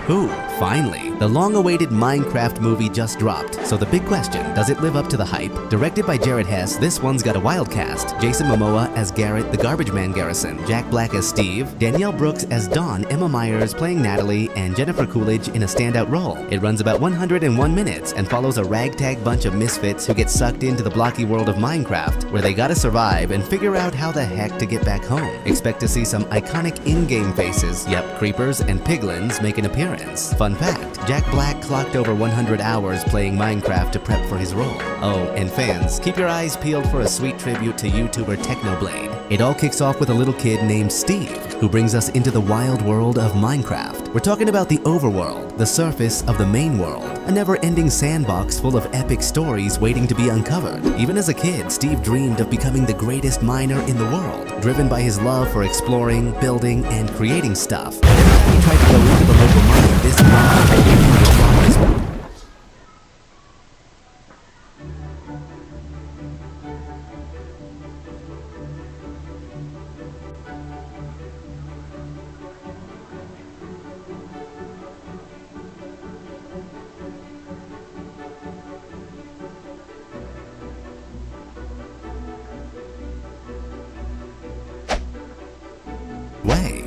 Ooh, finally! The long-awaited Minecraft movie just dropped, so the big question, does it live up to the hype? Directed by Jared Hess, this one's got a wild cast. Jason Momoa as Garrett, the Garbage Man Garrison, Jack Black as Steve, Danielle Brooks as Dawn, Emma Myers playing Natalie, and Jennifer Coolidge in a standout role. It runs about 101 minutes and follows a ragtag bunch of misfits who get sucked into the blocky world of Minecraft, where they gotta survive and figure out how the heck to get back home. Expect to see some iconic in-game faces, yep, creepers and piglins make an appearance. Fun fact, Jack Black clocked over 100 hours playing Minecraft to prep for his role. Oh, and fans, keep your eyes peeled for a sweet tribute to YouTuber Technoblade. It all kicks off with a little kid named Steve, who brings us into the wild world of Minecraft. We're talking about the overworld, the surface of the main world, a never-ending sandbox full of epic stories waiting to be uncovered. Even as a kid, Steve dreamed of becoming the greatest miner in the world, driven by his love for exploring, building, and creating stuff. He tried to go into the local mine this month.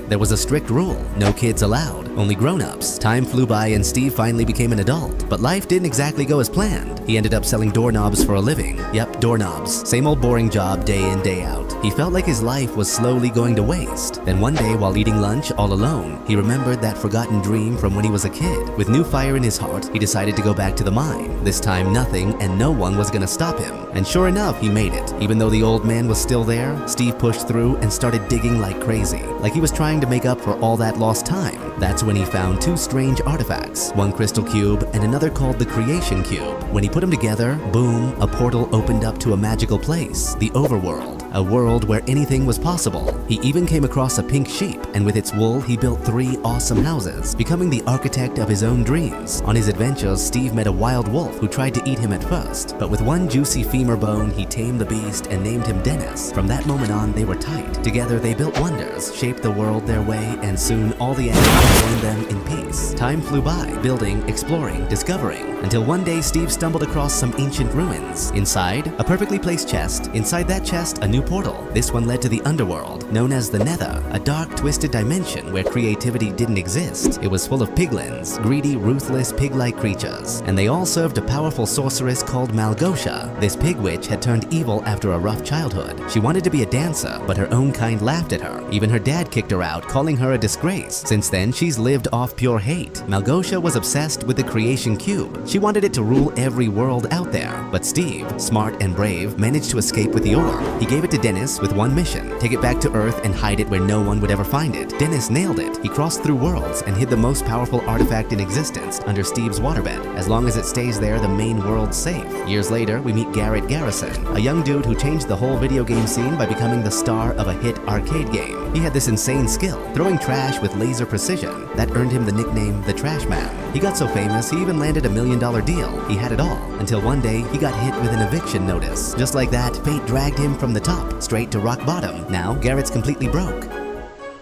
There was a strict rule, no kids allowed, only grown-ups. Time flew by and Steve finally became an adult, but life didn't exactly go as planned. He ended up selling doorknobs for a living. Yep, doorknobs. Same old boring job day in, day out. He felt like his life was slowly going to waste. Then one day while eating lunch all alone, he remembered that forgotten dream from when he was a kid. With new fire in his heart, he decided to go back to the mine. This time nothing and no one was gonna stop him. And sure enough, he made it. Even though the old man was still there, Steve pushed through and started digging like crazy, like he was trying to make up for all that lost time. That's when he found two strange artifacts, one crystal cube and another called the creation cube. When he put them together, boom, a portal opened up to a magical place, the overworld, a world where anything was possible. He even came across a pink sheep, and with its wool he built 3 awesome houses, becoming the architect of his own dreams. On his adventures, Steve met a wild wolf who tried to eat him at first, but with one juicy femur bone he tamed the beast and named him Dennis. From that moment on, they were tight. Together they built wonders, shaped the world their way, and soon all the animals joined them in peace. Time flew by, building, exploring, discovering, until one day Steve stumbled across some ancient ruins. Inside, a perfectly placed chest. Inside that chest, a new portal. This one led to the underworld, known as the Nether, a dark, twisted dimension where creativity didn't exist. It was full of piglins, greedy, ruthless, pig-like creatures, and they all served a powerful sorceress called Malgosha. This pig witch had turned evil after a rough childhood. She wanted to be a dancer, but her own kind laughed at her. Even her dad kicked her out, calling her a disgrace. Since then, she's lived off pure hate. Malgosha was obsessed with the creation cube. She wanted it to rule every world out there. But Steve, smart and brave, managed to escape with the ore. He gave it to Dennis with one mission: take it back to Earth and hide it where no one would ever find it. Dennis nailed it. He crossed through worlds and hid the most powerful artifact in existence under Steve's waterbed. As long as it stays there, the main world's safe. Years later, we meet Garrett Garrison, a young dude who changed the whole video game scene by becoming the star of a hit arcade game. He had this insane skill, throwing trash with laser precision, that earned him the nickname the Trash Man. He got so famous, he even landed $1 million deal. He had it all, until one day he got hit with an eviction notice. Just like that, fate dragged him from the top, straight to rock bottom. Now, Garrett's completely broke.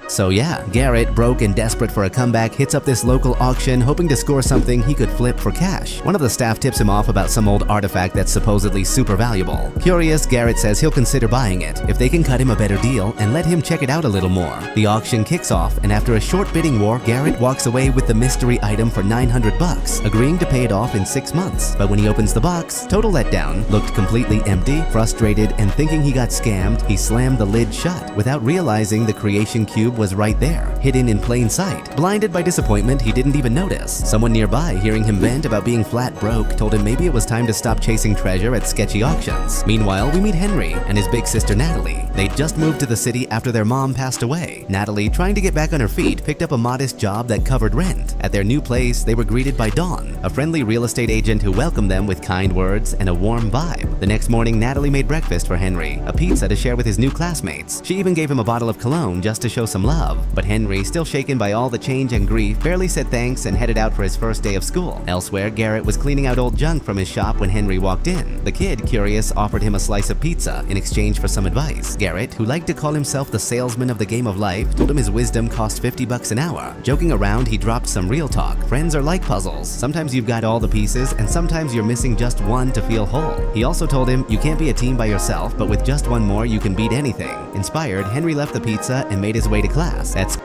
So yeah, Garrett, broke and desperate for a comeback, hits up this local auction hoping to score something he could flip for cash. One of the staff tips him off about some old artifact that's supposedly super valuable. Curious, Garrett says he'll consider buying it if they can cut him a better deal and let him check it out a little more. The auction kicks off, and after a short bidding war, Garrett walks away with the mystery item for $900, agreeing to pay it off in 6 months. But when he opens the box, total letdown. Looked completely empty. Frustrated and thinking he got scammed, he slammed the lid shut without realizing the creation cube was right there, hidden in plain sight. Blinded by disappointment, he didn't even notice. Someone nearby, hearing him vent about being flat broke, told him maybe it was time to stop chasing treasure at sketchy auctions. Meanwhile, we meet Henry and his big sister Natalie. They'd just moved to the city after their mom passed away. Natalie, trying to get back on her feet, picked up a modest job that covered rent. At their new place, they were greeted by Dawn, a friendly real estate agent who welcomed them with kind words and a warm vibe. The next morning, Natalie made breakfast for Henry, a pizza to share with his new classmates. She even gave him a bottle of cologne just to show some love. But Henry Henry, still shaken by all the change and grief, barely said thanks and headed out for his first day of school. Elsewhere, Garrett was cleaning out old junk from his shop when Henry walked in. The kid, curious, offered him a slice of pizza in exchange for some advice. Garrett, who liked to call himself the salesman of the game of life, told him his wisdom cost $50 an hour. Joking around, he dropped some real talk. Friends are like puzzles. Sometimes you've got all the pieces, and sometimes you're missing just one to feel whole. He also told him, you can't be a team by yourself, but with just one more, you can beat anything. Inspired, Henry left the pizza and made his way to class. At